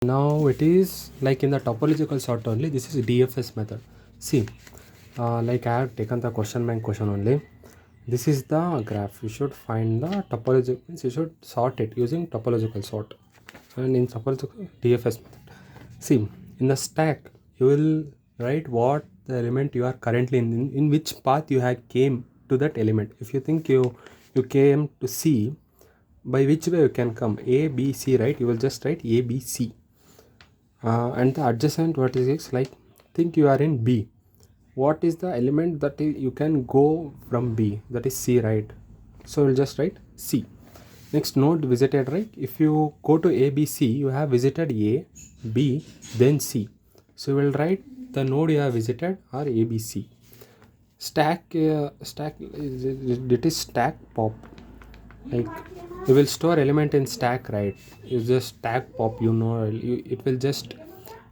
Now it is like in the topological sort only. This is DFS method. See, like I have taken the question bank question only. This is the graph. You should find the topological. You should sort it using topological sort, and in topological DFS method. See, in the stack you will write what the element you are currently in which path you have came to that element. If you think you came to C, by which way you can come? A, B, C, right? You will just write A, B, C. And the adjacent vertices, like think you are in B. What is the element that you can go from B? That is C, right? So we'll just write C. Next, node visited, right? If you go to A, B, C, you have visited A, B, then C. So we'll write the node you have visited are A, B, C. Stack, it is stack pop. Like you will store element in stack, right? You just stack pop, it will just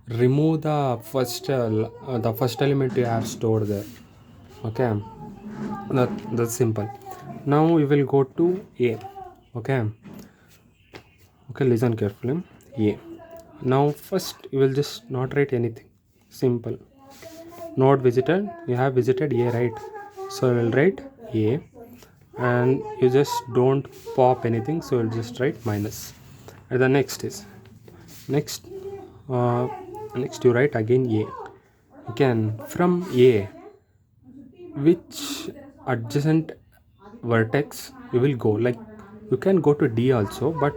remove the first element you have stored there. Okay, that's simple. Now we will go to A. Okay, listen carefully. A. Now first you will just not write anything. Simple. Node visited, you have visited A, right? So I will write A, and you just don't pop anything, so you'll just write minus. And the next you write again A. Again from A, which adjacent vertex you will go? Like you can go to D also, but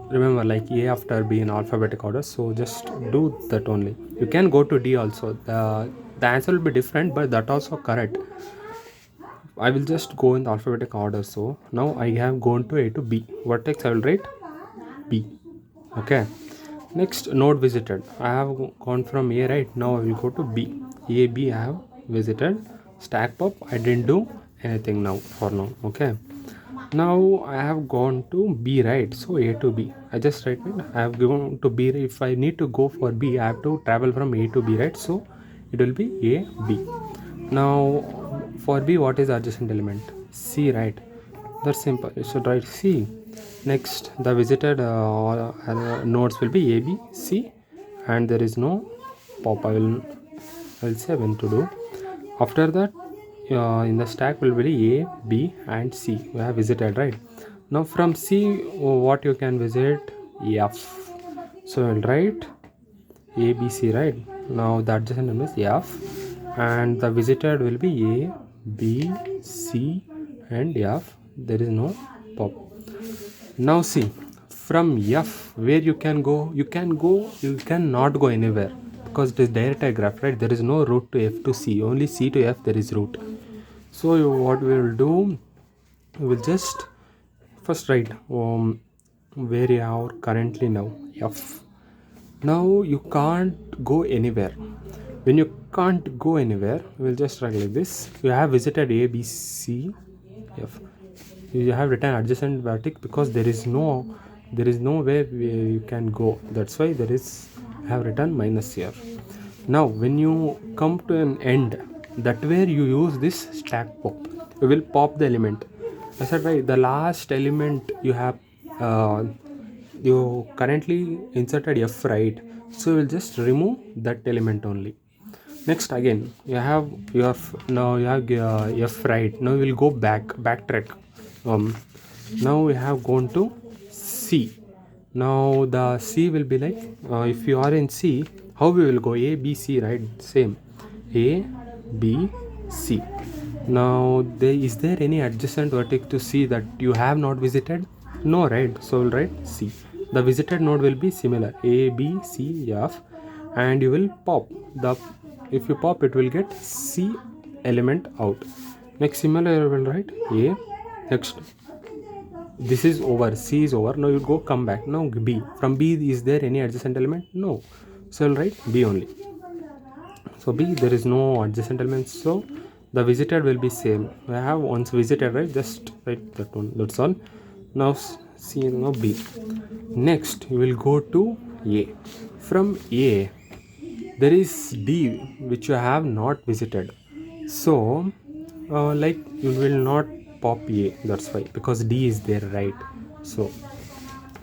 remember, like A after B in alphabetic order, so just do that only. You can go to D also. The answer will be different, but that also correct. I will just go in the alphabetic order. So now I have gone to A to B. Vertex I will write B. Okay. Next, node visited. I have gone from A, right? Now I will go to B. A, B I have visited. Stack pop, I didn't do anything now for now. Okay. Now I have gone to B, right? So A to B. I just write it. I have gone to B. If I need to go for B, I have to travel from A to B, right? So it will be A, B. Now for B, what is the adjacent element? C, right? That's simple. You should write C. Next, the visited nodes will be A, B, C, and there is no pop. I will say when to do. After that, in the stack will be A, B, and C. We have visited, right? Now from C, what you can visit? F. So I will write A, B, C, right? Now the adjacent name is F, and the visited will be A, B, C, and F. There is no pop. Now see, from F, where you can go, you cannot go anywhere because it is direct graph, right? There is no route to F to C, only C to F there is route. So what we will do, we will just first write where you are currently now, F. Now you can't go anywhere. When you can't go anywhere, we will just write like this. You have visited A, B, C, F. You have written adjacent vertex because there is no way you can go. That's why I have written minus here. Now when you come to an end, that where you use this stack pop, you will pop the element. I said, right, the last element you have you currently inserted F, right? So you will just remove that element only. Next, again you have F, right? Now we will go backtrack. Now we have gone to C. Now the C will be like, if you are in C, how we will go? A, B, C, right? Same. A, B, C. Now is there any adjacent vertex to C that you have not visited? No, right? So we'll write C. The visited node will be similar, A, B, C, F, and you will pop. If you pop, it will get C element out. Next, similar you will write A. Next, this is over, C is over. Now you go come back. Now B. From B, is there any adjacent element? No. So I'll write B only. So B, there is no adjacent element. So the visited will be same. I have once visited, right? Just write that one. That's all. Now C, now B. Next, you will go to A. From A, there is D which you have not visited. So like you will not pop A, that's why, because D is there, right? So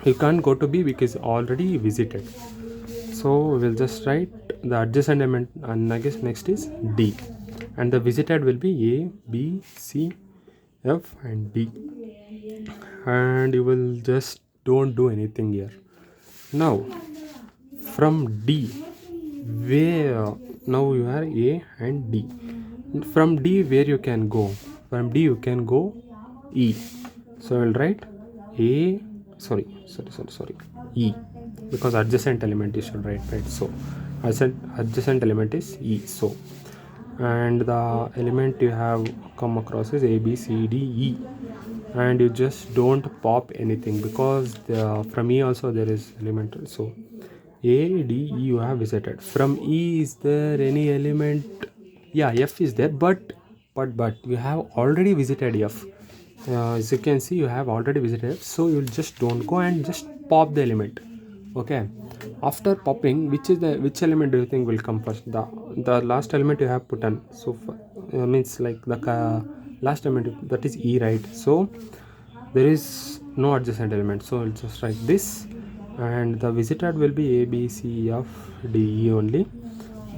you can't go to B because already visited. So we will just write the adjacent element, and I guess next is D, and the visited will be A, B, C, F and D, and you will just don't do anything here. Now from D, where now you have A and D. From D, where you can go? From D you can go E. So I will write A, sorry, E, because adjacent element you should write, right? So adjacent element is E. So, and the element you have come across is A, B, C, D, E, and you just don't pop anything because from E also there is element. So A, D, E you have visited. From E, is there any element? Yeah, F is there, but you have already visited F. As you can see, you have already visited F, so you just don't go and just pop the element. Okay, after popping, which element do you think will come first? The last element you have put on. So means like the last element, that is E, right? So there is no adjacent element, so I'll just write this, and the visited will be A, B, C, F, D, E only.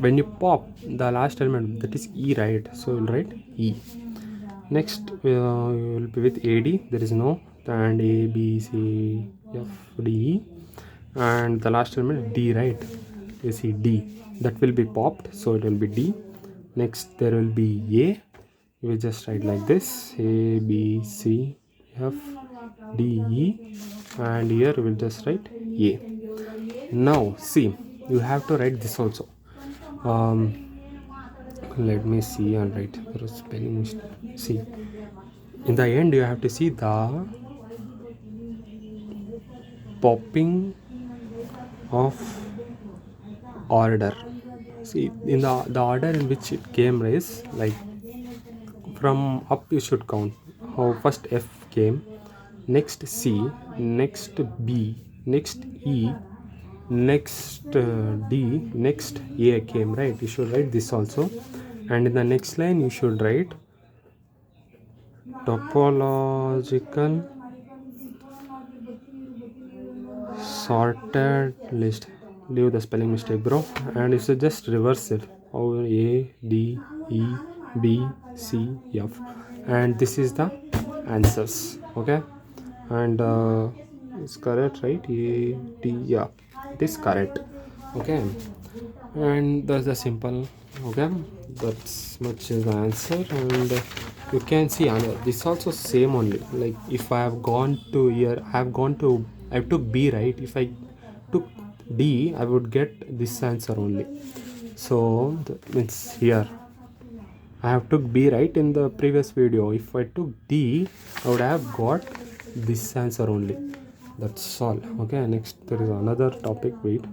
When you pop the last element, that is E, right? So you'll write E. Next you will be with AD, there is no, and A, B, C, F, D, E, and the last element D, right? You see D, that will be popped, so it will be D. Next there will be A, you will just write like this, A, B, C, F, D, E, and here you will just write A. Now see, you have to write this also. Let me see and write, there is spelling mistake. See, in the end you have to see the popping of order. See, in the order in which it came is like from up you should count. How first F came, next C, next B, next E, next D, next A came, right? You should write this also, and in the next line you should write topological sorted list. Leave the spelling mistake, bro, and you should just reverse it over A, D, E, B, C, F, and this is the answers. Okay, and it's correct, right? A, D, yeah, it is correct. Okay, and that's the simple. Okay, that's much is the answer, and you can see this also same only. Like if I have gone to here, I took B, right? If I took D, I would get this answer only. So that means here I have took B, right? In the previous video, if I took D, I would have got this answer only. That's all. Okay, next there is another topic. Wait.